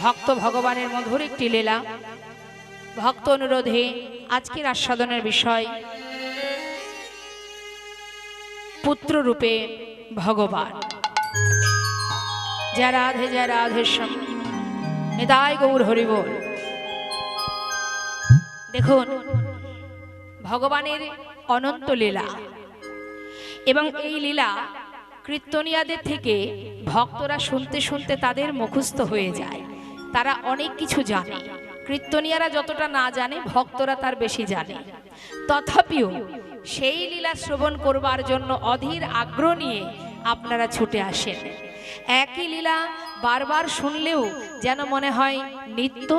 ভক্ত ভগবানের মধুর একটি লীলা। ভক্ত অনুরোধে আজকের আস্বাদনের বিষয় পুত্র রূপে ভগবান। জয় রাধে জয় রাধেশ্যাম, নিতাই গৌর হরি বল। দেখুন ভগবানের অনন্ত লীলা, এবং এই লীলা কীর্তনিয়াদের থেকে ভক্তরা শুনতে শুনতে তাদের মুখস্থ হয়ে যায়। তারা অনেক কিছু জানে, কীর্তনিয়ারা যতটা না জানে ভক্তরা তার বেশি জানে। তথাপিও সেই লীলা শ্রবণ করবার জন্য অধীর আগ্রহ নিয়ে আপনারা ছুটে আসেন। একই লীলা বারবার শুনলেও যেন মনে হয় নিত্য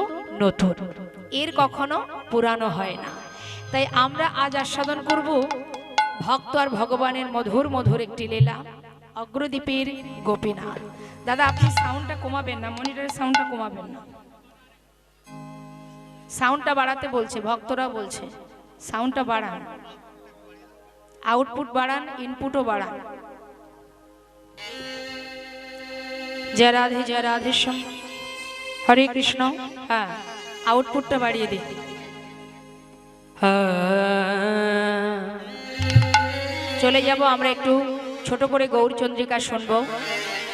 নতুন, এর কখনো পুরানো হয় না। তাই আমরা আজ আস্বাদন করব ভক্ত আর ভগবানের মধুর মধুর একটি লীলা, অগ্রদ্বীপের গোপীনাথ। দাদা আপনি সাউন্ডটা কমাবেন না, মনিটরের সাউন্ডটা কমাবেন না, সাউন্ডটা বাড়াতে বলছে, ভক্তরা বলছে সাউন্ডটা বাড়ান, আউটপুট বাড়ান, ইনপুটও বাড়ান। জয় রাধে জয় রাধেশ্যাম, হরে কৃষ্ণ। হ্যাঁ, আউটপুটটা বাড়িয়ে দিন। চলে যাব আমরা একটু ছোট করে গৌরচন্দ্রিকা শুনব,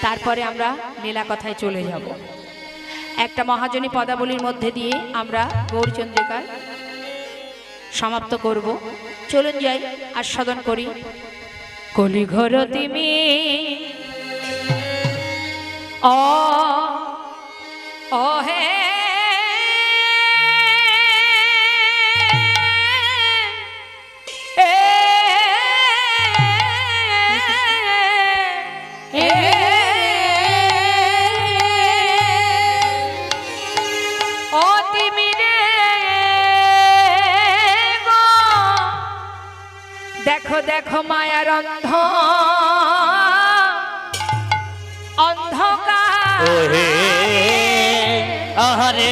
তারপরে আমরা লীলা কথায় চলে যাব। একটা মহাজনী পদাবলীর মধ্যে দিয়ে আমরা গৌরচন্দ্রিকা সমাপ্ত করব। চলুন যাই, আস্বাদন করি। কলিঘর তিমি ও হে দেখো দেখো মায়ার অন্ধকার, আহারে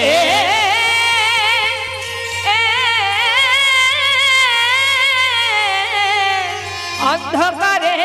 অন্ধকারে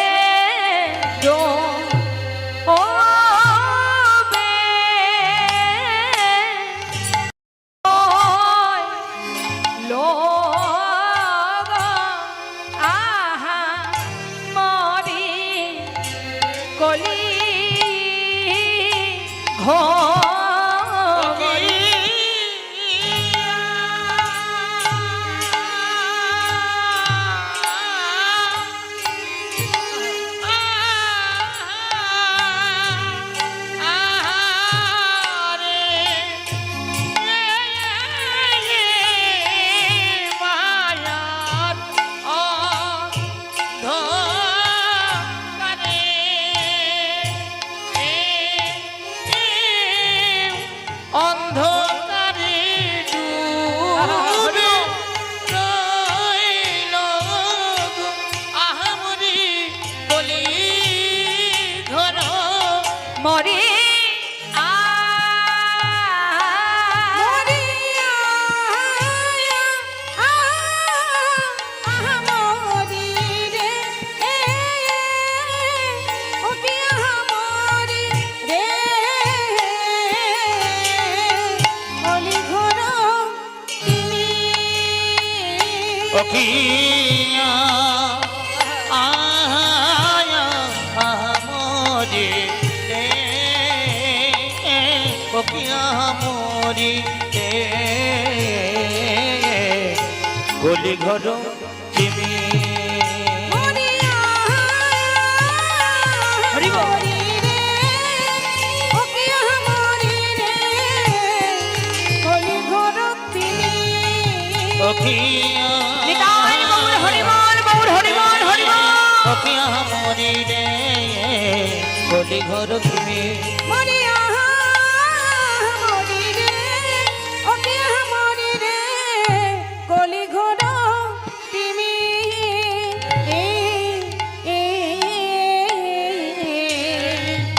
গলি ঘর চিমি গলি ঘর তুমি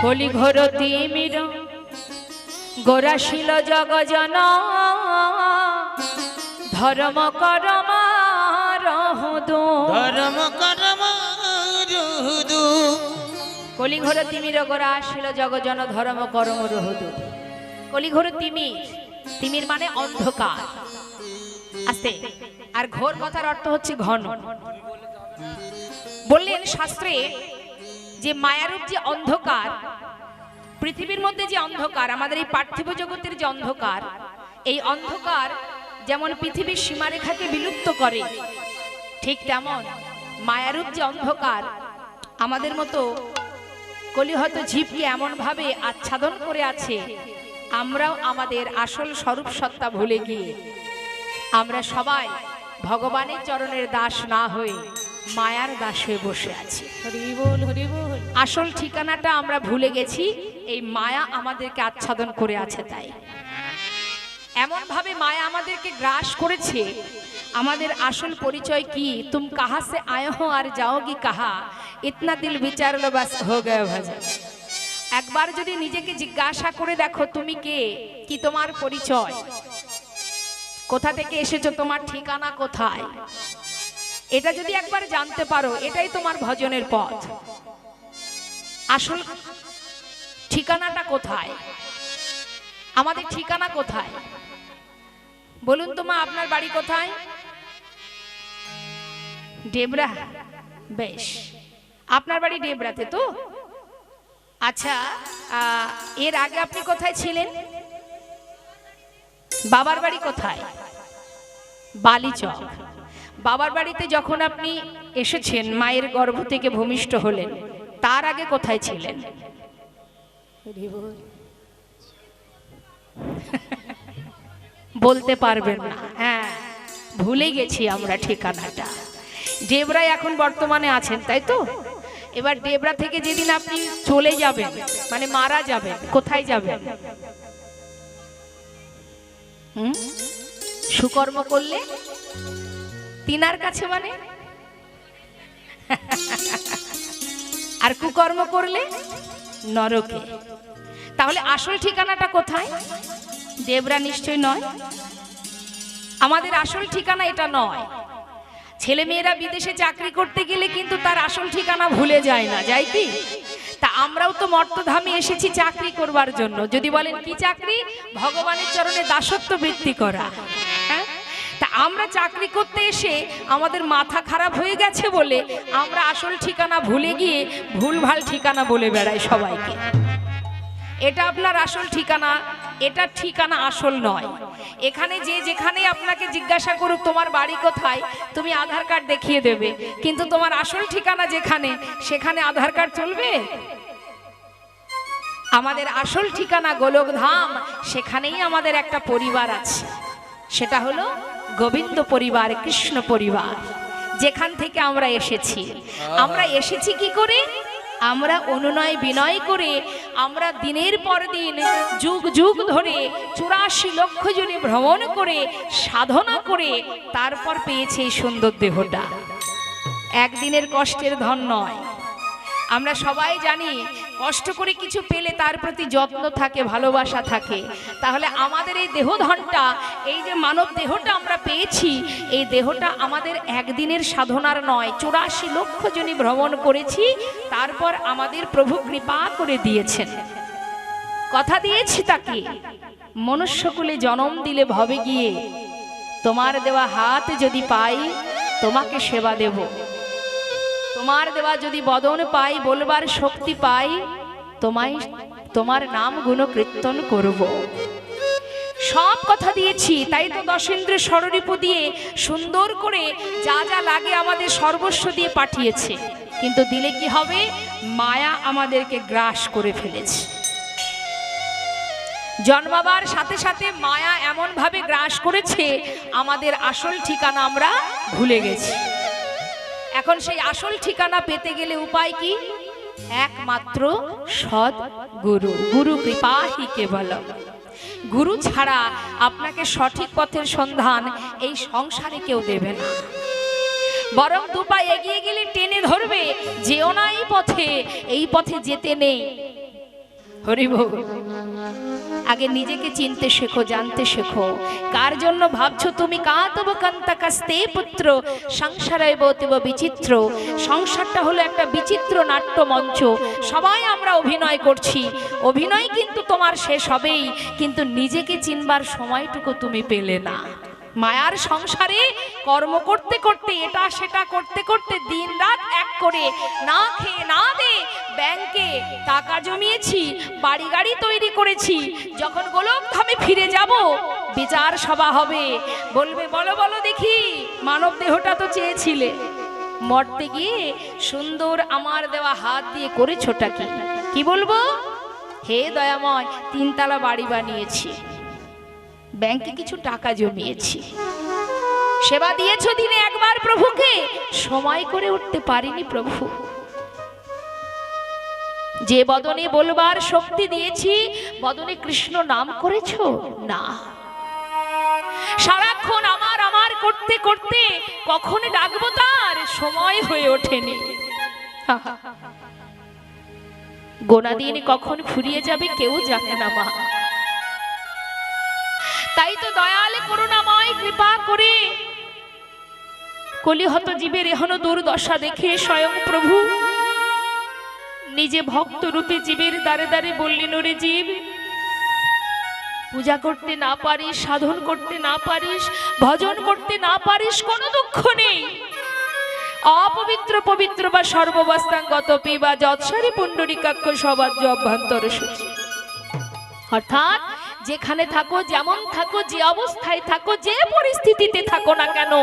কলি ঘোর তিমির গোরাশীল জগজন ধর্ম করম রহুদু, ধর্ম করম রহুদু। কলি ঘোর তিমির গোরাশীল জগজন ধর্ম করম রহুদু। কলিঘোর তিমির, তিমির মানে অন্ধকার। আস্তে। আর ঘোর কথার অর্থ হচ্ছে ঘন। বললেন শাস্ত্রে যে মায়ারূপ যে অন্ধকার, পৃথিবীর মধ্যে যে অন্ধকার, আমাদের এই পার্থিব জগতের যে অন্ধকার, এই অন্ধকার যেমন পৃথিবীর সীমারেখাকে বিলুপ্ত করে, ঠিক তেমন মায়ারূপ যে অন্ধকার আমাদের মতো কলিহত জীবকে এমন ভাবে আচ্ছাদন করে আছে, আমরাও আমাদের আসল স্বরূপ সত্তা ভুলে গিয়ে আমরা সবাই ভগবানের চরণের দাস না হয়ে মায়ার দাস হয়ে বসে আছি। হরি বল, হরি বল। আসল ঠিকানাটা আমরা ভুলে গেছি, এই মায়া আমাদেরকে আচ্ছাদন করে আছে। তাই এমন ভাবে মায়া আমাদেরকে গ্রাস করেছে, আমাদের আসল পরিচয় কি? তুম কাহা সে আয়ে হো আর যাওগি কাহা, ইতনা দিল বিচার লো বাস হো গয়া ভজন। একবার যদি নিজেকে জিজ্ঞাসা করে দেখো তুমি কে, কি তোমার পরিচয়, কোথা থেকে এসেছো, তোমার ঠিকানা কোথায়, এটা যদি একবার জানতে পারো, এটাই তোমার ভজনের পথ। আসল ঠিকানাটা কোথায়? আমাদের ঠিকানা কোথায় বলুন তো মা, আপনার বাড়ি কোথায়? ডেবরা। বেশ, আপনার বাড়ি ডেবরাতে তো? আচ্ছা, এর আগে আপনি কোথায় ছিলেন? বাবার বাড়ি কোথায়? বালিচক। বাবার বাড়িতে যখন আপনি এসেছেন, মায়ের গর্ভ থেকে ভূমিষ্ঠ হলেন, তার আগে কোথায় ছিলেন? বলতে পারবেন না? হ্যাঁ, ভুলে গেছি আমরা ঠিকানাটা। ডেবরায় এখন বর্তমানে আছেন, তাই তো? এবার ডেবরা থেকে যেদিন আপনি চলে যাবেন, মানে মারা যাবেন, কোথায় যাবেন? সুকর্ম করলে তিনার কাছে, মানে আর কুকর্ম করলে নরকে। তাহলে আসল ঠিকানাটা কোথায়? ডেবরা নিশ্চয় নয়। আমাদের আসল ঠিকানা এটা নয়। ছেলে মেয়েরা বিদেশে চাকরি করতে গেলে কিন্তু তার আসল ঠিকানা ভুলে যায় না, যায় কি? তা আমরাও তো মর্তধামে এসেছি চাকরি করবার জন্য। যদি বলেন কি চাকরি? ভগবানের চরণে দাসত্ব বৃত্তি করা। হ্যাঁ, তা আমরা চাকরি করতে এসে আমাদের মাথা খারাপ হয়ে গেছে বলে আমরা আসল ঠিকানা ভুলে গিয়ে ভুলভাল ঠিকানা বলে বেড়াই সবাইকে। এটা আপনার আসল ঠিকানা, এটা ঠিকানা আসল নয়। এখানে যে যেখানে আপনাকে জিজ্ঞাসা করুক তোমার বাড়ি কোথায়, তুমি আধার কার্ড দেখিয়ে দেবে, কিন্তু তোমার আসল ঠিকানা যেখানে, সেখানে আধার কার্ড চলবে? আমাদের আসল ঠিকানা গোলকধাম, সেখানেই আমাদের একটা পরিবার আছে, সেটা হলো গোবিন্দ পরিবার, কৃষ্ণ পরিবার, যেখান থেকে আমরা এসেছি। আমরা এসেছি কি করে? আমরা অনুনয় বিনয় করে, আমরা দিনের পর দিন যুগ যুগ ধরে 84 লক্ষ জনে ভ্রমণ করে, সাধনা করে, তারপর পেয়েছে এই সুন্দর দেহটা। একদিনের কষ্টের ধন নয়। আমরা সবাই জানি কষ্ট করে কিছু পেলে তার প্রতি যত্ন থাকে, ভালোবাসা থাকে। তাহলে আমাদের এই দেহধনটা, এই যে মানব দেহটা আমরা পেয়েছি, এই দেহটা আমাদের একদিনের সাধনার নয়, 84 লক্ষ জনই ভ্রমণ করেছি, তারপর আমাদের প্রভু কৃপা করে দিয়েছেন। কথা দিয়েছি তাকে, মনুষ্যকুলে জন্ম দিলে ভবে গিয়ে, তোমার দেওয়া হাত যদি পাই তোমাকে সেবা দেব, তোমার দেওয়া যদি বদন পাই, বলবার শক্তি পাই, তোমার নাম গুণ কীর্তন করব। সব কথা দিয়েছি, তাই তো দশেন্দ্রের ষড়রিপু দিয়ে সুন্দর করে যা যা লাগে আমাদের সর্বস্ব দিয়ে পাঠিয়েছে। কিন্তু দিলে কি হবে? মায়া আমাদেরকে গ্রাস করে ফেলেছে। জন্মাবার সাথে সাথে মায়া এমন ভাবে গ্রাস করেছে, আমাদের আসল ঠিকানা আমরা ভুলে গেছি। এখন সেই আসল ঠিকানা পেতে গেলে উপায় কি? একমাত্র সৎ গুরু। গুরু কৃপাহি কেবলম। গুরু ছাড়া আপনাকে সঠিক পথের সন্ধান এই সংসারে কেউ দেবে না। বরং দুপা এগিয়ে গেলে টেনে ধরবে, যেও না এই পথে, এই পথে যেতে নেই। হরি বল। আগে নিজেকে চিনতে শেখো, জানতে শেখো। কার জন্য ভাবছো তুমি? কাতব কান্তাকাস্তে পুত্র সংসারে বতিব বিচিত্র। সংসারটা হলো একটা বিচিত্র নাট্য মঞ্চ। সবাই আমরা অভিনয় করছি, অভিনয় কিন্তু তোমার শেষ হবেই, কিন্তু নিজেকে চিনবার সময়টুকু তুমি পেলে না। মায়ার সংসারে কর্ম করতে করতে, এটা সেটা করতে করতে দিন রাত এক করে, না খেয়ে না দে ব্যাংকে টাকা জমিয়েছি, বাড়ি গাড়ি তৈরি করেছি। যখন গোলকধামে ফিরে যাব, বিচার সভা হবে, বলবে বলো বলো দেখি মানব দেহটা তো চেয়েছিলে, মরতে গিয়ে সুন্দর আমার দেওয়া হাত দিয়ে করেছোটা কি? কি বলবো? হে দয়াময়, 3 তলা বাড়ি বানিয়েছি, ব্যাংকে কিছু টাকা জমিয়েছি, সেবা দিয়েছো দিনে একবার প্রভুকে, সময় করে উঠতে পারিনি প্রভু। যে বদনে বলবার শক্তি দিয়েছি, বদনে কৃষ্ণ নাম করেছো না। সারাক্ষণ আমার আমার করতে করতে কখন ডাকবো তার সময় হয়ে ওঠেনি। গোনা দিন কখন ফুরিয়ে যাবে কেউ জানে না মা। তাই তো দয়াল করুণাময় কৃপা করে কলিহত জীবের এহনো দুর্দশা দেখে স্বয়ং প্রভু নিজে ভক্ত রূপে জীবের দ্বারে দ্বারে বললেন, ওরে জীব, পূজা করতে না পারিস, সাধন করতে না পারিস, ভজন করতে না পারিস, কোনো দুঃখ নেই। অপবিত্র পবিত্র বা সর্ববস্তাঙ্গত পিবা যৎসারি পুণ্ডরিকাক্ষ সবাজ্য অভ্যন্তর সূচি। অর্থাৎ যেখানে থাকো, যেমন থাকো, যে অবস্থায় থাকো, যে পরিস্থিতিতে থাকো না কেন,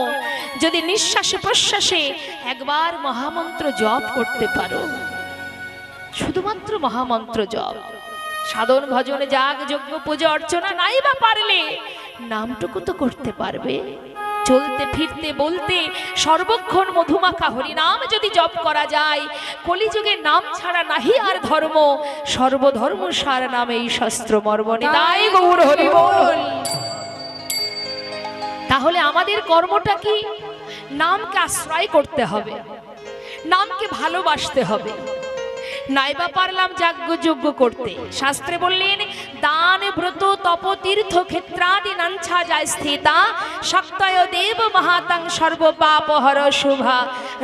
যদি নিঃশ্বাসে প্রশ্বাসে একবার মহামন্ত্র জপ করতে পারো, শুধুমাত্র মহামন্ত্র জপ, সাধন ভজনে যাগ যজ্ঞ পূজা অর্চনা নাই বা পারলে নামটুকু তো করতে পারবে। চলতে ফিরতে বলতে সর্বক্ষণ মধুমাখা হরিনাম যদি জপ করা যায়, কলিযুগে নাম ছাড়া নাহি আর ধর্ম, সর্বধর্ম সার নামে এই শাস্ত্র মর্ম নিতাই গৌর হরি বল। তাহলে আমাদের কর্মটা কি? নামকে আশ্রয় করতে হবে, নামকে ভালোবাসতে হবে। নাইবা পারলাম যাজ্ঞ যজ্ঞ করতে, শাস্ত্রে বললেন দান ব্রত তপ তীর্থ ক্ষেত্রাদি নাঞ্ছা যায় স্থিতা, শক্তয় দেব মহাতাং সর্ব পাপ হর শুভা,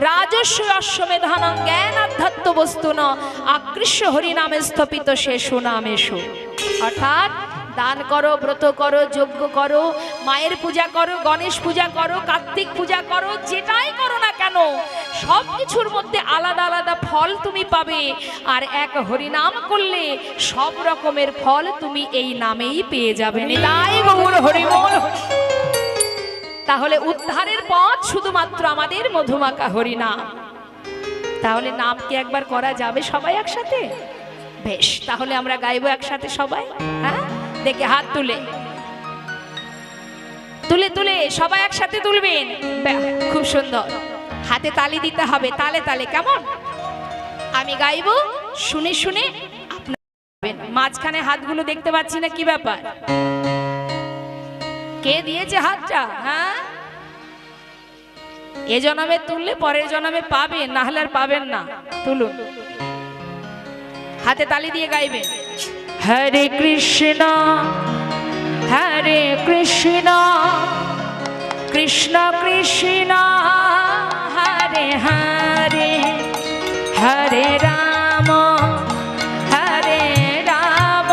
রাজস্ব অশ্বমেধানং জ্ঞান আধ্যাত্ম বস্তুন, আকৃষ্য হরিনামে স্থপিত সে সুনামেশু। অর্থাৎ দান করো, ব্রত করো, যজ্ঞ করো, মায়ের পূজা করো, গণেশ পূজা করো, কার্তিক পূজা করো, যেটাই করো না কেন সব কিছুর মধ্যে আলাদা আলাদা ফল তুমি পাবে। আর এক হরিনাম করলে সব রকমের ফল তুমি এই নামেই পেয়ে যাবে। নিতাই গৌর হরি বল। তাহলে উদ্ধারের পথ শুধুমাত্র আমাদের মধুমাখা হরিনাম। তাহলে নামকে একবার করা যাবে সবাই একসাথে? বেশ, তাহলে আমরা গাইবো একসাথে সবাই। হ্যাঁ, দেখে হাত তুলে তুলে তুলে সবাই একসাথে তুলবেন। খুব সুন্দর, হাতে তালি দিতে হবে, তালে তালে। কেমন? আমি গাইবো, শুনে শুনে আপনারা মাঝখানে হাতগুলো দেখতে পাচ্ছি না, কি ব্যাপার? কে দিয়েছে হাতটা? হ্যাঁ, এ জন্মে তুললে পরের জন্মে পাবেন, না হলে আর পাবেন না। তুলুন, হাতে তালি দিয়ে গাইবেন। হরে কৃষ্ণ হরে কৃষ্ণ কৃষ্ণ কৃষ্ণ হরে হরে, হরে রাম হরে রাম,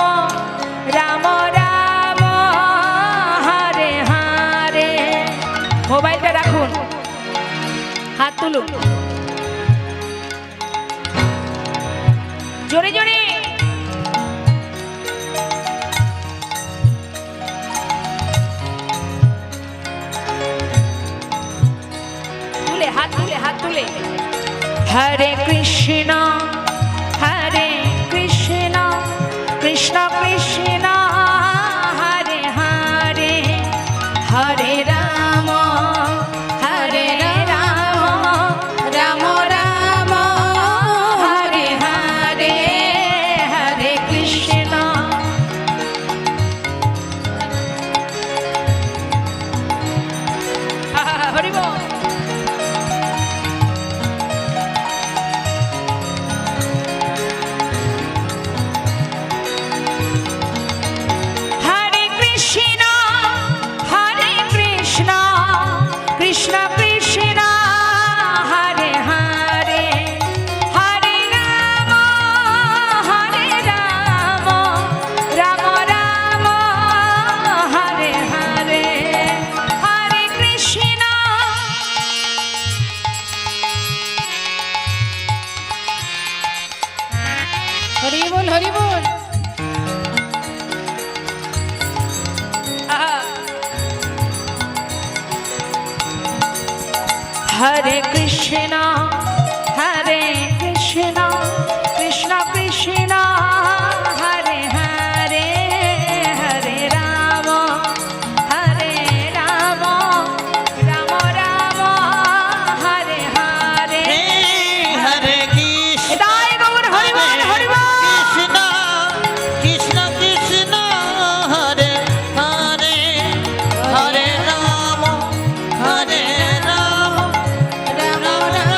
রাম রাম হরে হরে। মোবাইলটা রাখুন, হাত তুলুন, জোরে জোরে। হাত তুলে হাত তুলে। হরে কৃষ্ণ হরে কৃষ্ণ কৃষ্ণ কৃষ্ণ হরে হরে, হরে রাম হরে রাম, রাম রাম হরে হরে, হরে কৃষ্ণ। হরি বল। হরে কৃষ্ণ হরে কৃষ্ণ কৃষ্ণ কৃষ্ণ হরে হরে হরে রাম রাম রাম হরে হরে হরে কৃষ্ণ এটাই গৌর হরি বল হরি বল। কৃষ্ণ কৃষ্ণ কৃষ্ণ হরে হরে হরে রাম হরে রাম রাম রাম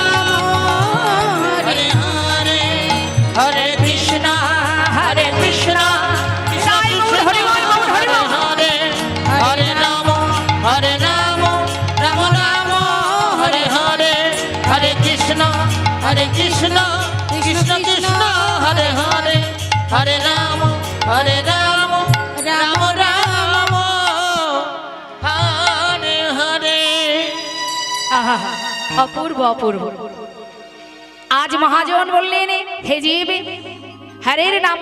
হরে হরে হরে কৃষ্ণ হরে কৃষ্ণ এটাই গৌর হরি বল গৌর হরি বল। হরে হরে রাম হরে রাম রাম রাম হরে হরে হরে কৃষ্ণ কৃষ্ণ কৃষ্ণ কৃষ্ণ হরে হরে হরে রাম রাম রাম হরে হরে। আহা, অপূর্ব অপূর্ব। আজ মহাজন বললেন হে জীব হরের নাম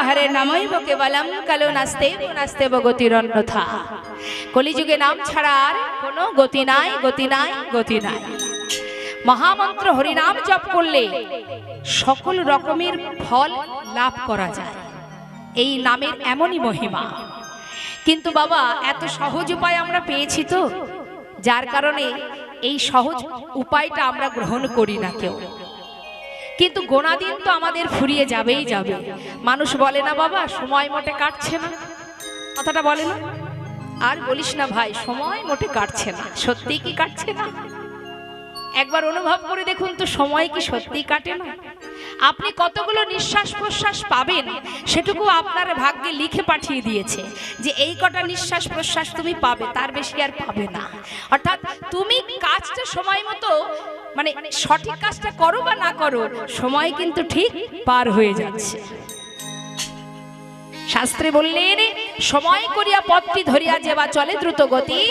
হরের নামৈব কেবলম কালো নাস্তে নাস্তে গতির অন্যথা। কলিযুগে নাম ছাড়া আর কোনো গতি নাই গতি নাই গতি নাই। মহামন্ত্র হরিনাম জপ করলে সকল রকমের ফল লাভ করা যায়, এই নামের এমনই মহিমা। কিন্তু বাবা এত সহজ উপায় আমরা পেয়েছি তো, যার কারণে এই সহজ উপায়টা আমরা গ্রহণ করি না কেউ। কিন্তু গোনা দিন তো আমাদের ফুরিয়ে যাবেই যাবে। মানুষ বলে না বাবা সময় মোটে কাটছে না, কথাটা বলে না? আর বলিস না ভাই সময় মোটে কাটছে না। সত্যি কি কাটছে না? একবার অনুভব করে দেখুন তো, সময় কি সত্যি কাটে না? আপনি কতগুলো নিঃশ্বাস প্রশ্বাস পাবেন সেটুকু আপনার ভাগ্যে লিখে পাঠিয়ে দিয়েছে যে এই কটা নিঃশ্বাস প্রশ্বাস তুমি পাবে, তার বেশি আর পাবে না। অর্থাৎ তুমি কাজটা সময় মতো মানে সঠিক কাজটা করো বা না করো, সময় কিন্তু ঠিক পার হয়ে যাচ্ছে। শাস্ত্রে বললেন সময় করিয়া পথটি ধরিয়া যেবা চলে দ্রুত গতি,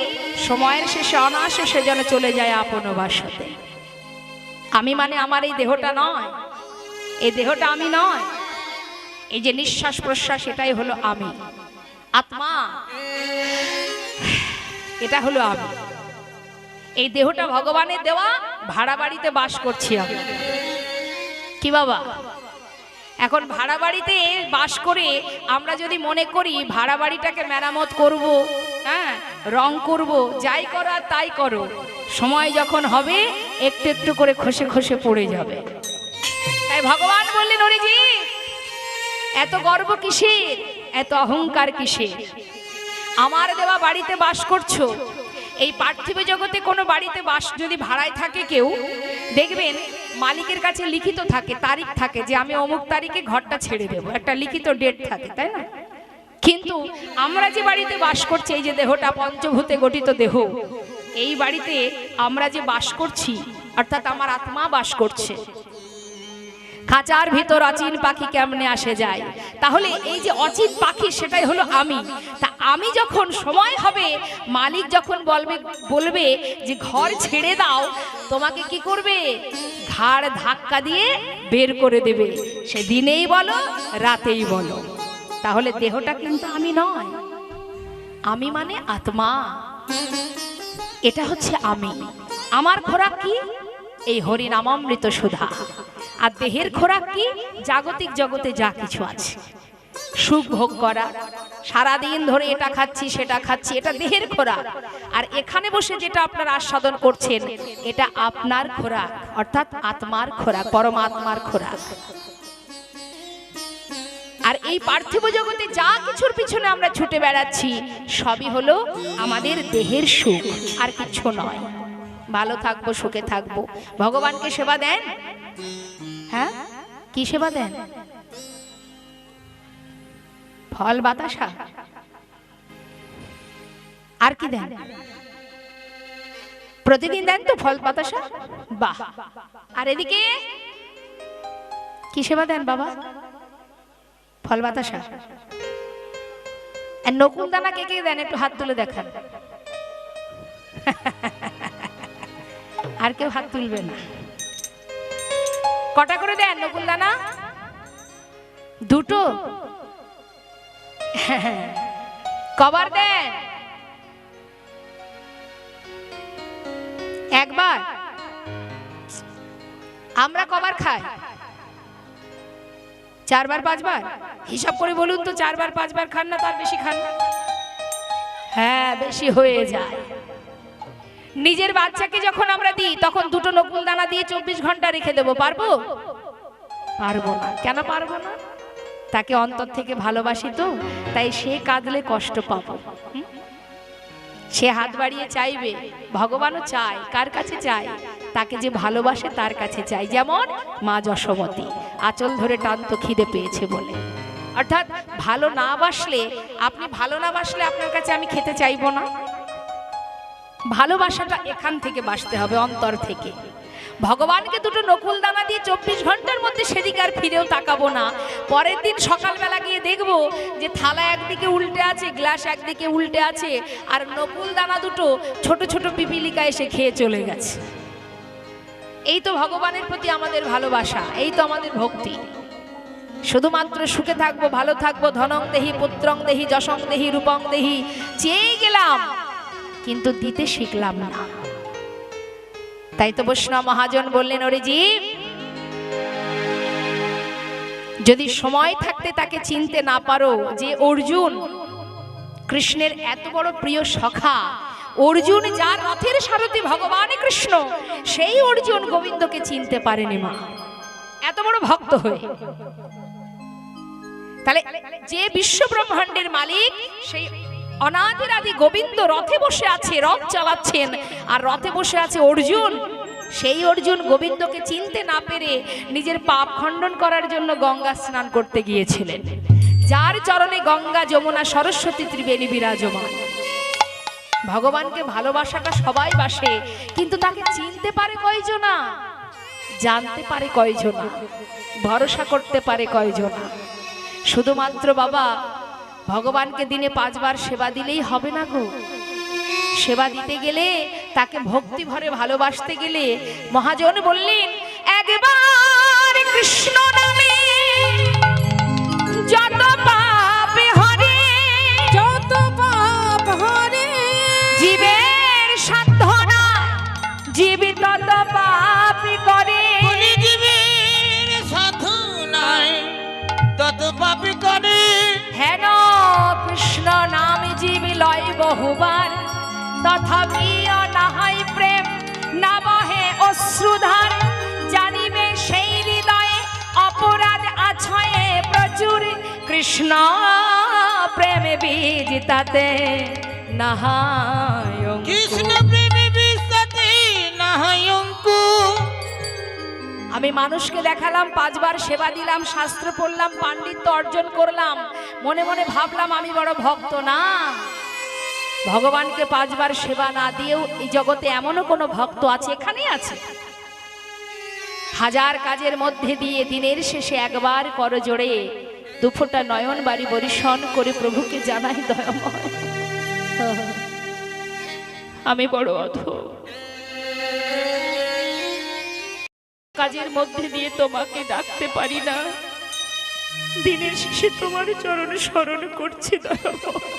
সময়ের শেষে অনায়াসে সে যেন চলে যায় আপন বাসতে। আমি মানে আমার এই দেহটা নয়, এই দেহটা আমি নয়, এই যে নিঃশ্বাস প্রশ্বাস এটাই হলো আমি, আত্মা এটা হলো আমি। এই দেহটা ভগবানের দেওয়া, ভাড়া বাড়িতে বাস করছি আমি। কি বাবা, এখন ভাড়া বাড়িতে বাস করে আমরা যদি মনে করি ভাড়া বাড়িটাকে মেরামত করব, হ্যাঁ রং করব, যাই করো আর তাই করো, সময় যখন হবে একটু একটু করে খসে খসে পড়ে যাবে। তাই ভগবান বললেন ওরে এত গর্ব কিসের, এত অহংকার কিসের? আমার দেওয়া বাড়িতে বাস করছো। এই পার্থিব জগতে কোনো বাড়িতে বাস যদি ভাড়ায় থাকে কেউ, দেখবেন মালিকের কাছে লিখিত থাকে, তারিখ থাকে যে আমি অমুক তারিখে ঘরটা ছেড়ে দেব, একটা লিখিত ডেট থাকে, তাই না? কিন্তু আমরা যে বাড়িতে বাস করছি, এই যে দেহটা পঞ্চভূতে গঠিত দেহ, এই বাড়িতে আমরা যে বাস করছি অর্থাৎ আমার আত্মা বাস করছে। খাঁচার ভিতর অচিন পাখি কেমনে আসে যায়, তাহলে এই যে অচিন পাখি সেটাই হলো আমি। তা আমি যখন সময় হবে, মালিক যখন বলবে যে ঘর ছেড়ে দাও, তোমাকে কি করবে? ঘাড় ধাক্কা দিয়ে বের করে দেবে, সে দিনেই বলো রাতেই বলো। তাহলে দেহটা কিন্তু আমি নয়, আমি মানে আত্মা, এটা হচ্ছে আমি। আমার খোরাক কি? এই হরিনামামৃত সুধা। আর দেহের খোরাক কি? জাগতিক জগতে যা কিছু আছে, সুখ ভোগ করা, সারাদিন ধরে এটা খাচ্ছি সেটা খাচ্ছি, এটা দেহের খোরাক। আর এখানে বসে যেটা আপনারা আস্বাদন করছেন, এটা আপনার খোরাক, অর্থাৎ আত্মার খোরাক, পরমাত্মার খোরাক। আর এই পার্থিব জগতে যা কিছুর পিছনে আমরা ছুটে বেড়াচ্ছি, সবই হলো আমাদের দেহের সুখ, আর কিছু নয়। ভালো থাকবো, সুখে থাকবো। ভগবানকে সেবা দেন? হ্যাঁ, কি সেবা দেন? ফল বাতাসা, আর কি দেন? প্রতিদিন দেন তো ফল বাতাসা? বাহ। আর এদিকে কি সেবা দেন বাবা? ফল বাতাসা। নকুল দানা কে কে দেন? একটু হাত তুলে দেখান। আর কেউ হাত তুলবে না। কটা করে দেন নকুল দানা? দুটো? কবার দেন? একবার? আমরা কবার খাই? 4 বার 5 বার? হিসাব করে বলুন তো, 4 বার 5 বার খান না তার বেশি খান? হ্যাঁ, বেশি হয়ে যায়। নিজের বাচ্চাকে যখন আমরা দিই তখন 2টো নকুল দানা দিয়ে 24 ঘন্টা রেখে দেবো, পারবো? পারবো না। কেন পারবো না? তাকে অন্তর থেকে ভালোবাসি তো, তাই সে কাঁদলে কষ্ট পাবো। সে হাত বাড়িয়ে চাইবে, ভগবানও চায়। কার কাছে চায়? তাকে যে ভালোবাসে তার কাছে চাই। যেমন মা যশোমতী আঁচল ধরে টানতো খিদে পেয়েছে বলে। অর্থাৎ ভালো না বাসলে, আপনি ভালো না বাসলে আপনার কাছে আমি খেতে চাইবো না। ভালোবাসাটা এখান থেকে বাসতে হবে, অন্তর থেকে। ভগবানকে 2টো নকুল দানা দিয়ে 24 ঘন্টার মধ্যে সেদিকে আর ফিরেও তাকাবো না। পরের দিন সকালবেলা গিয়ে দেখবো যে থালা একদিকে উল্টে আছে, গ্লাস একদিকে উল্টে আছে, আর নকুল দানা 2টো ছোট ছোট পিপিলিকা এসে খেয়ে চলে গেছে। এই তো ভগবানের প্রতি আমাদের ভালোবাসা, এই তো আমাদের ভক্তি। শুধুমাত্র সুখে থাকবো, ভালো থাকবো, ধনং দেহি পুত্রং দেহি যশং দেহি রূপং দেহি চেয়ে গেলাম, কিন্তু দিতে শিখলাম না। তাই তো বৈষ্ণব মহাজন বললেন, ওরে জীব, যদি সময় থাকতে তাকে চিনতে না পারো, যে অর্জুন কৃষ্ণের এত বড় প্রিয় সখা, অর্জুন যার রথের সারথি ভগবান কৃষ্ণ, সেই অর্জুন গোবিন্দকে চিনতে পারেনি মা, এত বড় ভক্ত হয়ে। তাহলে যে বিশ্ব ব্রহ্মাণ্ডের মালিক, সেই অনাদির আদি গোবিন্দ রথে বসে আছে, রথ চালাচ্ছেন, আর রথে বসে আছে অর্জুন। সেই অর্জুন গোবিন্দকে চিনতে না পেরে নিজের পাপ খণ্ডন করার জন্য গঙ্গা স্নান করতে গিয়েছিলেন, যার চরণে গঙ্গা যমুনা সরস্বতী ত্রিবেণী বিরাজমান। ভগবানকে ভালোবাসাটা সবাই বাসে, কিন্তু তাকে চিনতে পারে কয়জনা, জানতে পারে কয়জনা, ভরসা করতে পারে কয়জনা। শুধুমাত্র বাবা ভগবানকে দিনে 5 বার সেবা দিলেই হবে না গো। সেবা দিতে গেলে, তাকে ভক্তি ভরে ভালোবাসতে গেলে, মহাজন বললেন, একবার কৃষ্ণ নামে যত পাপ হরে, যত পাপ হরে, জীবের সাধনা জীবী তত পাপ করে, জীবের সাধনায় তত পাপ করে। হেন কৃষ্ণ নাম জীবী লয় বহুবার, তথাপিও না হয় প্রেম, না বহে অশ্রুধার, জানিবে সেই হৃদয়ে অপরাধ আছয়ে প্রচুর, কৃষ্ণ প্রেমে বীজ তাতে নাহায় অঙ্কুর। কৃষ্ণ প্রেমে বীজ তাতে নাহায় অঙ্কুর। আমি মানুষকে দেখালাম, 5 বার সেবা দিলাম, শাস্ত্র পড়লাম, পাণ্ডিত্য অর্জন করলাম, মনে মনে ভাবলাম আমি বড় ভক্ত। না, ভগবানকে 5 বার সেবা না দিয়েও এই জগতে এমনও কোনো ভক্ত আছে, এখানেই আছে, হাজার কাজের মধ্যে দিয়ে দিনের শেষে একবার করজোড়ে 2 ফোঁটা নয়ন বাড়ি বরিশন করে প্রভুকে জানাই, দয়াময় আমি বড় অধম, কাজের মধ্যে দিয়ে তোমাকে ডাকতে পারি না, দিনের শেষে তোমার চরণে শরণ করছি, দয়াময়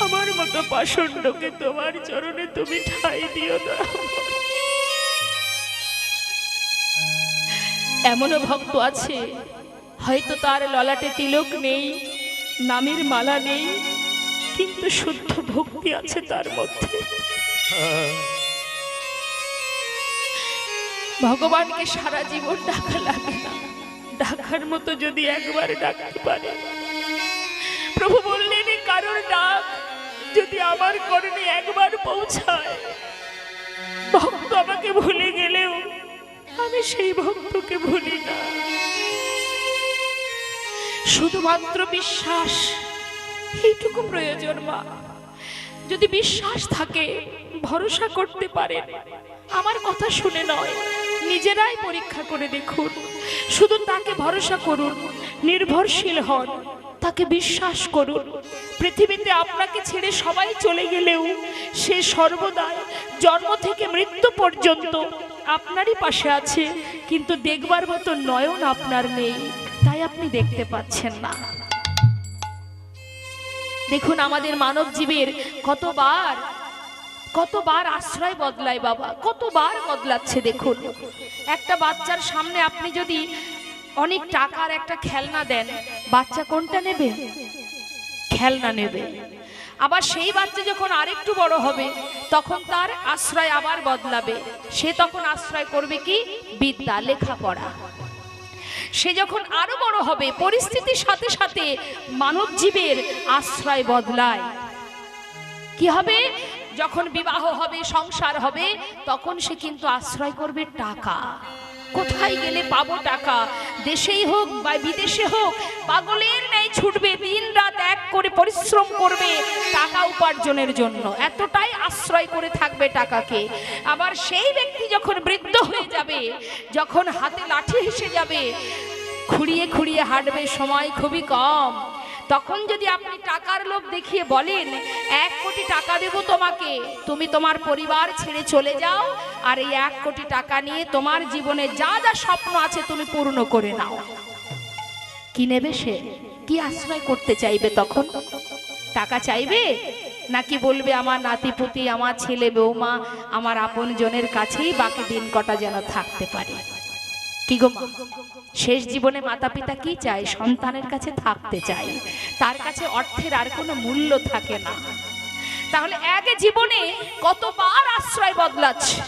আমার মতো পাষণ্ডকে তোমার চরণে তুমি ঠাঁই দিও না। এমনও ভক্ত আছে, হয়তো তার ললাটে তিলক নেই, নামের মালা নেই, কিন্তু শুদ্ধ ভক্তি আছে তার মধ্যে। ভগবানকে সারা জীবন ডাকা লাগে না, ডাকার মতো যদি একবার ডাকতে পারে। প্রভু বললেন, কারোর ডাক যদি আমার কর্ণে একবার পৌঁছায়, ভক্ত আমাকে ভুলে গেলেও আমি সেই ভক্তকে ভুলি না। শুধুমাত্র বিশ্বাস, এইটুকু প্রয়োজন মা। যদি বিশ্বাস থাকে, ভরসা করতে পারেন, আমার কথা শুনে নয়, নিজেরাই পরীক্ষা করে দেখুন। শুধু তাকে ভরসা করুন, নির্ভরশীল হন, তাকে বিশ্বাস করুন। পৃথিবীতে আপনাকে ছেড়ে সবাই চলে গেলেও সে সর্বদাই জন্ম থেকে মৃত্যু পর্যন্ত আপনারই পাশে আছে, কিন্তু দেখবার মতো নয়ন আপনার নেই, তাই আপনি দেখতে পাচ্ছেন না। দেখুন আমাদের মানব জীবের কতবার কতবার আশ্রয় বদলায় বাবা, কতবার বদলাচ্ছে দেখুন। একটা বাচ্চার সামনে আপনি যদি অনেক টাকার একটা খেলনা দেন, বাচ্চা কোনটা নেবে? খেলনা নেবে। আবার সেই বাচ্চা যখন আরেকটু বড় হবে তখন তার আশ্রয় আবার বদলাবে। সে তখন আশ্রয় করবে কি? বিদ্যা, লেখাপড়া। সে যখন আরো বড় হবে পরিস্থিতির সাথে সাথে মানব জীবের আশ্রয় বদলায়। কি হবে? যখন বিবাহ হবে, সংসার হবে, তখন সে কিন্তু আশ্রয় করবে টাকা। কোথায় গেলে পাবো টাকা? দেশেই হোক বা বিদেশে হোক, পাগলের ন্যায় ছুটবে, দিন রাত এক করে পরিশ্রম করবে টাকা উপার্জনের জন্য, এতটাই আশ্রয় করে থাকবে টাকাকে। আবার সেই ব্যক্তি যখন বৃদ্ধ হয়ে যাবে, যখন হাতে লাঠি এসে যাবে, খুঁড়িয়ে খুঁড়িয়ে হাঁটবে, সময় খুবই কম, তখন যদি আপনি টাকার লোভ দেখিয়ে বলেন 1 কোটি টাকা দেব তোমাকে, তুমি তোমার পরিবার ছেড়ে চলে যাও, আর এই 1 কোটি টাকা নিয়ে তোমার জীবনে যা যা স্বপ্ন আছে তুমি পূর্ণ করে নাও, কি নেবে সে? কি আশ্রয় করতে চাইবে তখন? টাকা চাইবে নাকি বলবে আমার নাতিপুতি, আমার ছেলে বৌমা, আমার আপন জনের কাছেই বাকি দিন কটা যেন থাকতে পারে? কি গো মা, শেষ জীবনে মাতা পিতা কি চায়? সন্তানের কাছে থাকতে চায়, তার কাছে অর্থের আর কোনো মূল্য থাকে না। তাহলে এক জীবনে কতবার আশ্রয় বদলাচ্ছে।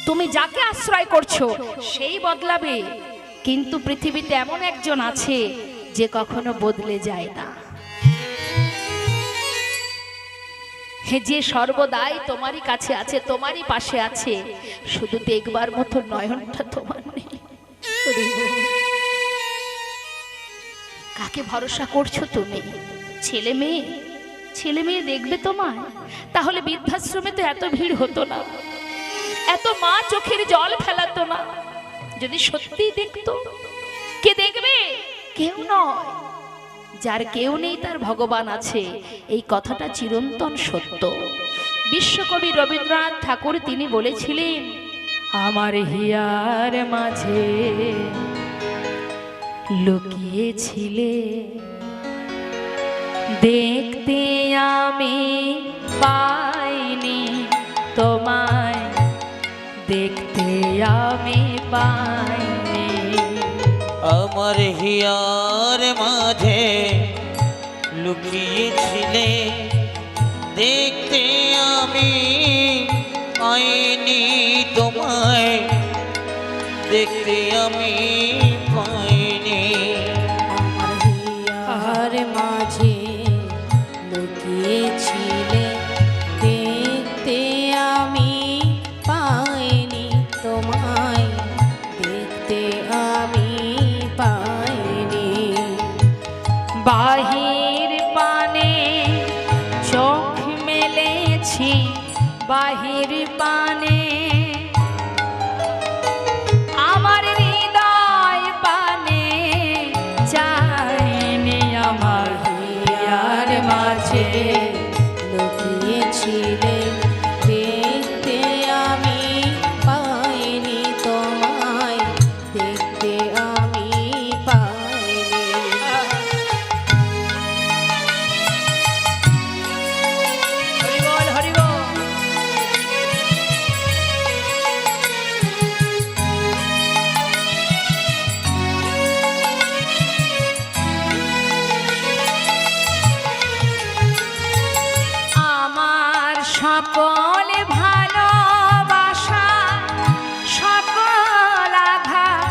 তুমি যাকে আশ্রয় করছো সেই বদলাবে, কিন্তু পৃথিবীতে এমন একজন আছে যে কখনো বদলে যায় না, যে সর্বদাই তোমারই কাছে আছে, তোমারই পাশে আছে, শুধু দেখবার মতো নয়নটা তোমার নেই। কাকে ভরসা করছো তুমি? ছেলে মেয়ে? ছেলে মেয়ে দেখবে তোমায়? তাহলে বৃদ্ধাশ্রমে তো এত ভিড় হতো না, এত মা চোখের জল ফেলাতো না। যদি সত্যিই দেখতো, কে দেখবে? কেউ নয়। যার কেউ নেই তার ভগবান আছে, এই কথাটা চিরন্তন সত্য। বিশ্বকবি রবীন্দ্রনাথ ঠাকুর তিনি বলেছিলেন, আমার হিয়ার মাঝে লুকিয়েছিলে, দেখতে আমি পাইনি তোমায়, দেখতে আমি পাইনি। আমার হিয়ার মাঝে লুকিয়েছিলে, দেখতে আমি পাইনি তোমায়, দেখতে আমি পাইনি। আমার হিয়ার মাঝে লুকিয়েছিলে, দেখতে আমি পাইনি তোমায়, দেখতে আমি পাইনি। বাহির পানে চোখ মেলেছি, বাহির পানে আমার হৃদয় পানে চাইনি। আমার হিয়ার মাঝে লুকিয়েছিলে, দেখতে আমি পাইনি তোমায়, দেখতে আমি পাইনি। হরিবল হরিবল। আমার সকল ভালোবাসা, সকল আঘাত,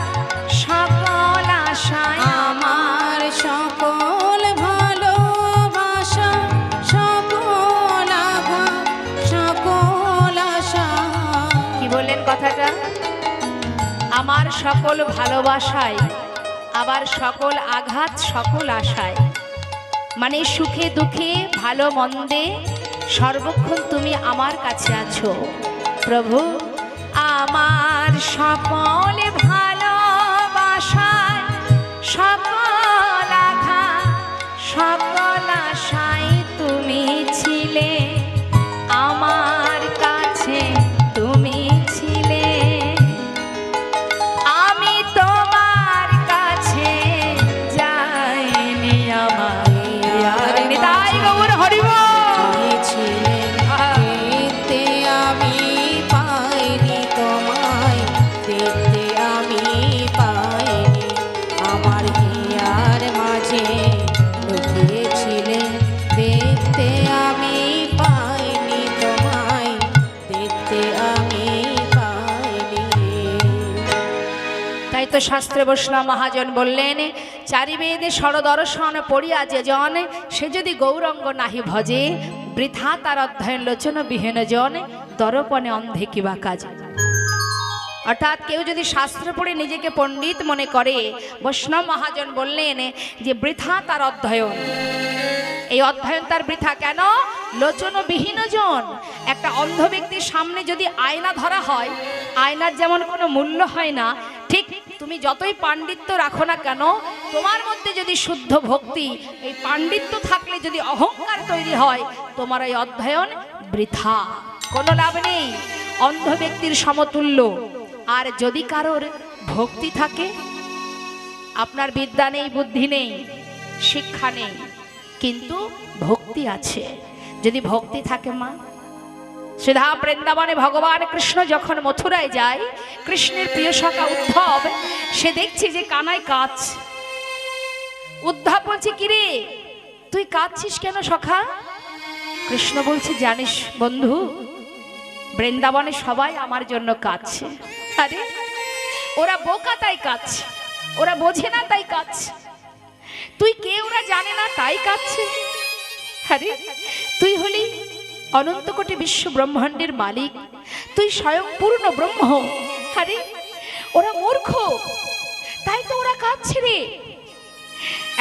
সকল আশায়, আমার সকল ভালোবাসা, সকল আঘাত, সকল আশা। কি বললেন কথাটা? আমার সকল ভালোবাসায়, আবার সকল আঘাত, সকল আশায়, মানে সুখে দুঃখে ভালো মন্দে সর্বক্ষণ তুমি আমার কাছে আছো প্রভু। আমার সকল ভালোবাসায়, সকল আঘাত, সকল আশায় তুমি ছিলে, আমার কাছে তুমি ছিলে, আমি তোমার কাছে যাইনি। আমার নিতাই গৌর হরিবল। ছিলে শাস্ত্রে বৈষ্ণব মহাজন বললেন, চারিবেদে ষড়দর্শন পড়িয়া যে জন, সে যদি গৌরঙ্গ নাহি ভজে, বৃথা তার অধ্যয়ন লোচন বিহীন জন, দর্পণে অন্ধে কিবা কাজ। অর্থাৎ কেউ যদি শাস্ত্র পড়ে নিজেকে পণ্ডিত মনে করে, বৈষ্ণব মহাজন বললেন যে বৃথা তার অধ্যয়ন। এই অধ্যয়ন তার বৃথা কেন? লোচন বিহীন জন। একটা অন্ধ ব্যক্তির সামনে যদি আয়না ধরা হয়, আয়নার যেমন কোনো মূল্য হয় না, ঠিক তুমি যতই পাণ্ডিত্য রাখো না কেন, তোমার মধ্যে যদি শুদ্ধ ভক্তি, এই পাণ্ডিত্য থাকলে যদি অহংকার তৈরি হয়, তোমার এই অধ্যয়ন বৃথা, কোনো লাভ নেই, অন্ধ ব্যক্তির সমতুল্য। আর যদি কারোর ভক্তি থাকে, আপনার বিদ্যা নেই, বুদ্ধি নেই, শিক্ষা নেই, কিন্তু ভক্তি আছে, যদি ভক্তি থাকে মা, সুধা বৃন্দাবনে ভগবান কৃষ্ণ যখন মথুরায় যায়, কৃষ্ণের প্রিয় সখা উদ্ধব, সে দেখছে যে কানাই কাঁদছ। উদ্ধব বলছে, কিরে তুই কাঁদছিস কেন সখা? কৃষ্ণ বলছে, জানিস বন্ধু, বৃন্দাবনে সবাই আমার জন্য কাঁদছে। আরে ওরা বোকা তাই কাঁদছে, ওরা বোঝে না তাই কাঁদছে। তুই কে ওরা জানে না তাই কাঁদছে। আরে তুই হলি অনন্ত কোটি বিশ্ব ব্রহ্মাণ্ডের মালিক, তুই স্বয়ং পূর্ণ ব্রহ্ম। আরে ওরা মূর্খ তাই তো ওরা কাঁদছে রে।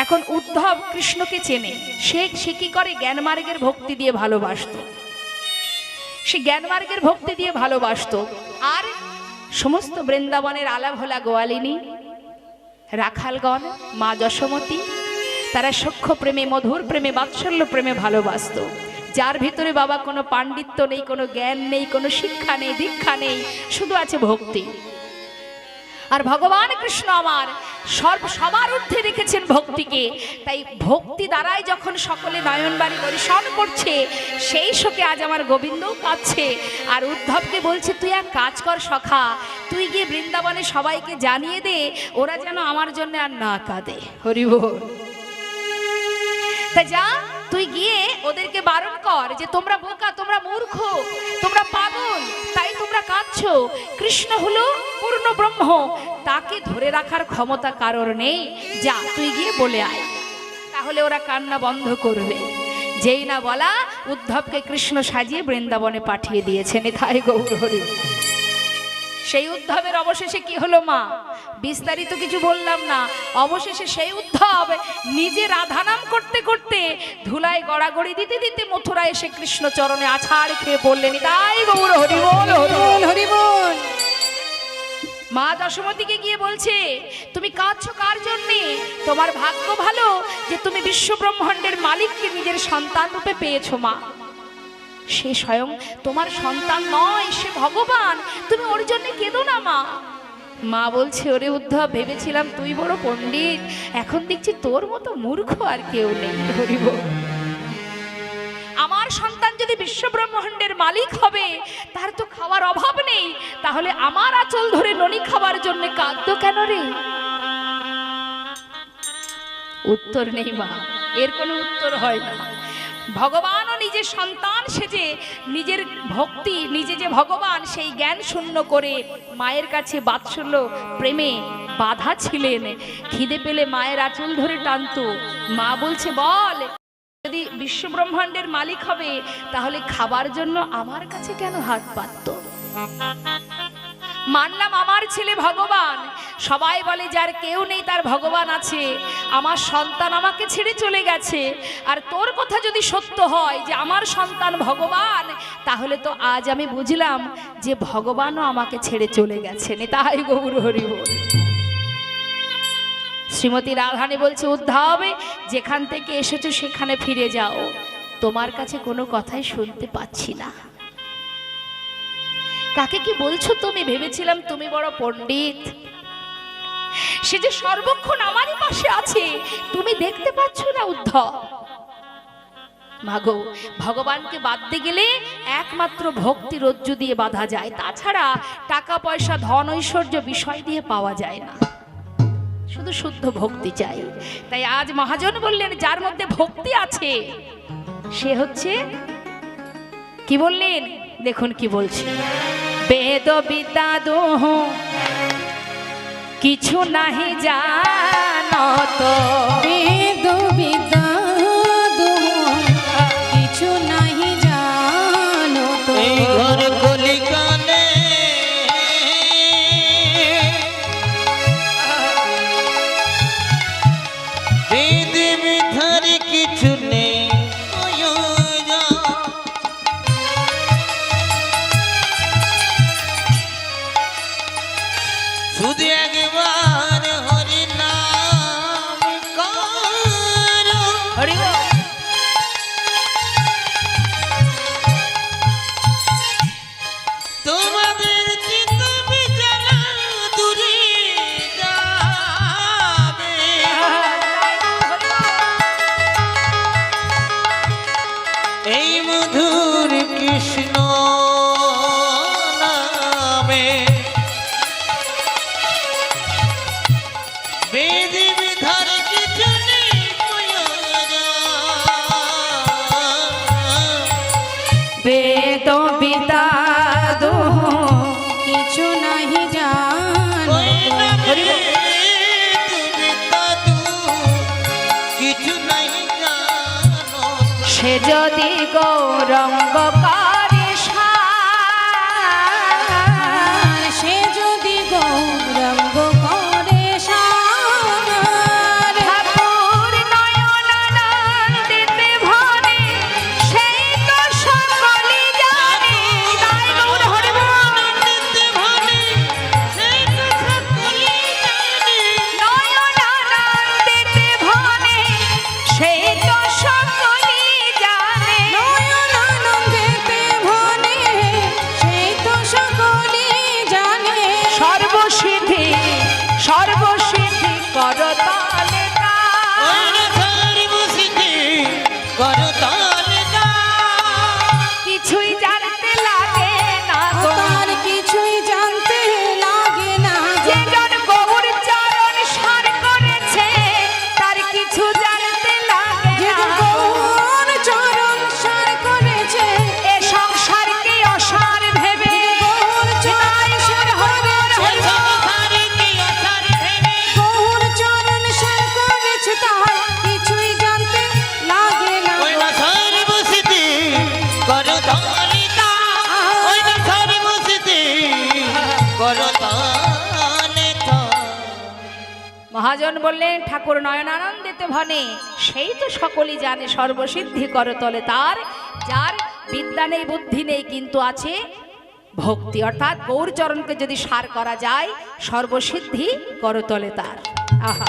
এখন উদ্ধব কৃষ্ণকে চেনে, সে কি করে? জ্ঞান মার্গের ভক্তি দিয়ে ভালোবাসতো, সে জ্ঞান মার্গের ভক্তি দিয়ে ভালোবাসতো। আর সমস্ত বৃন্দাবনের আলাভোলা গোয়ালিনী, রাখালগণ, মা যশোমতী, তারা সখ্য প্রেমে, মধুর প্রেমে, বাৎসল্য প্রেমে ভালোবাসত। যার ভিতরে বাবা কোনো পাণ্ডিত্য নেই, কোনো জ্ঞান নেই, কোনো শিক্ষা নেই, দীক্ষা নেই, শুধু আছে ভক্তি। আর ভগবান কৃষ্ণ আমার সবার ঊর্ধ্বে রেখেছেন ভক্তিকে। তাই ভক্তি দ্বারাই যখন সকলে নয়নবাড়ি পরিশন করছে, সেই শোকে আজ আমার গোবিন্দও কাঁদছে। আর উদ্ধবকে বলছে, তুই এক কাজ কর সখা, তুই গিয়ে বৃন্দাবনে সবাইকে জানিয়ে দে, ওরা যেন আমার জন্য আর না কাঁদে। হরি বল। তা যা, তুই গিয়ে ওদেরকে বারণ কর যে তোমরা বোকা, তোমরা মূর্খ, তোমরা পাগল, তাই তোমরা কাঁদছো। কৃষ্ণ হলো পূর্ণ ব্রহ্ম, তাকে ধরে রাখার ক্ষমতা কারোর নেই। যা, তুই গিয়ে বলে আয়, তাহলে ওরা কান্না বন্ধ করবে। যেই না বলা, উদ্ধবকে কৃষ্ণ সাজিয়ে বৃন্দাবনে পাঠিয়ে দিয়েছেন। তাই গৌর হরি। সেই উদ্ধবের অবশেষে কি হলো মা? বিস্তারিত কিছু বললাম না। অবশেষে সেই উদ্ধব নিজে রাধা নাম করতে করতে, ধুলায় গড়াগড়ি দিতে দিতে মথুরা এসে কৃষ্ণ চরণে আছাড় খেয়ে পড়লেন। তাই গৌর হরি বল, হরি বল, হরি বল। মা যশোমতীকে গিয়ে বলছে, তুমি কাঁদছো কার জন্যে? তোমার ভাগ্য ভালো যে তুমি বিশ্ব ব্রহ্মাণ্ডের মালিককে নিজের সন্তান রূপে পেয়েছো মা। সে স্বয়ং তোমার সন্তান নয়, সে ভগবান, তুমি ওর জন্য কেঁদো না মা। মা বলছে, ওরে উদ্ধব, ভেবেছিলাম তুই বড় পণ্ডিত, এখন দেখছি তোর মতো মূর্খ আর কেউ নেই। হরি বল। আমার সন্তান যদি বিশ্ব ব্রহ্মাণ্ডের মালিক হবে, তার তো খাওয়ার অভাব নেই, তাহলে আমার আঁচল ধরে ননি খাবার জন্য কাঁদতো কেন রে? উত্তর নেই মা, এর কোনো উত্তর হয় না। ভগবানও নিজের সন্তান সেজে নিজের ভক্তি, নিজে যে ভগবান সেই জ্ঞান শূন্য করে মায়ের কাছে বাৎসল্য প্রেমে বাধা ছিলেন। খিদে পেলে মায়ের আঁচল ধরে টানতো। মা বলছে, বল, যদি বিশ্ব ব্রহ্মাণ্ডের মালিক হবে, তাহলে খাবার জন্য আমার কাছে কেন হাত পাতত? মানলাম আমার ছেলে ভগবান, সবাই বলে যার কেউ নেই তার ভগবান আছে। আমার সন্তান আমাকে ছেড়ে চলে গেছে, আর তোর কথা যদি সত্য হয় যে আমার সন্তান ভগবান, তাহলে তো আজ আমি বুঝলাম যে ভগবানও আমাকে ছেড়ে চলে গেছেন। তাই গৌর হরি বল। শ্রীমতী রাধারানী বলছে, উদ্ধব, যেখান থেকে এসেছো সেখানে ফিরে যাও, তোমার কাছে কোনো কথাই শুনতে পাচ্ছি না। কাকে কি বলছো তুমি? ভেবেছিলাম তুমি বড় পণ্ডিত, সে যে সর্বক্ষণ আমারই পাশে আছে, তুমি দেখতে পাচ্ছ না উদ্ধব? মাগো, ভগবানকে বাঁধতে গেলে একমাত্র ভক্তি রজ্জু দিয়ে বাঁধা যায়, তাছাড়া টাকা পয়সা, ধন ঐশ্বর্য বিষয় দিয়ে পাওয়া যায় না, শুধু শুদ্ধ ভক্তি চাই। তাই আজ মহাজন বললেন, যার মধ্যে ভক্তি আছে সে হচ্ছে, কি বললেন দেখুন কি বলছে, বেদ বিদ্যা দোহ কিছু নাহি জানো তো বেদ বিদ্যা দোহাই কিছু নাহি জানো তো এই ঘর কলিকানে বেদ বিধার কিছু নেই শুধু একবার হরি নাম করো হরি বল। তোমাদের চিত্ত বিজলা দূরে যাবে এই মধুর কৃষ্ণ নামে বেদ বিধার কিছু নেই বেদ বিদ্যা দোহাই কিছু নাহি জানো হরি বল। কিছু নাই জানো সে যদি গৌরঙ্গ করে আর সে যদি গৌরঙ্গ করে সার ঠাকুর নয়নানন্দিতে ভরে সেই তো সকলে জানে তাই গৌর হরি বল। নয়নানন্দিতে ভরে সেই তো সকলে জানে নয়নানন্দেতে ভনে সেই তো সকলে জানে সর্বসিদ্ধি সর্বসিদ্ধি করতালে কিছুই জানতে লাগে না গো। তার কিছুই জানতে লাগে না যে জন গৌর চরণ সার করেছে তার কিছু জানতে লাগে যে না গৌর চরণ সার করেছে এ সংসারকে অসার ভেবে গৌর চরণ সার করেছে গৌর চরণ সার করেছে তার কিছুই জানতে লাগে না মহাজন বললেন ঠাকুর নয়নানন্দিতে ভনে সেই তো সকলেই জানে সর্বসিদ্ধি করতলে তার যার বিদ্যা নেই বুদ্ধি নেই কিন্তু আছে ভক্তি অর্থাৎ গৌর চরণকে যদি সার করা যায় সর্বসিদ্ধি করতলে তার। আহা।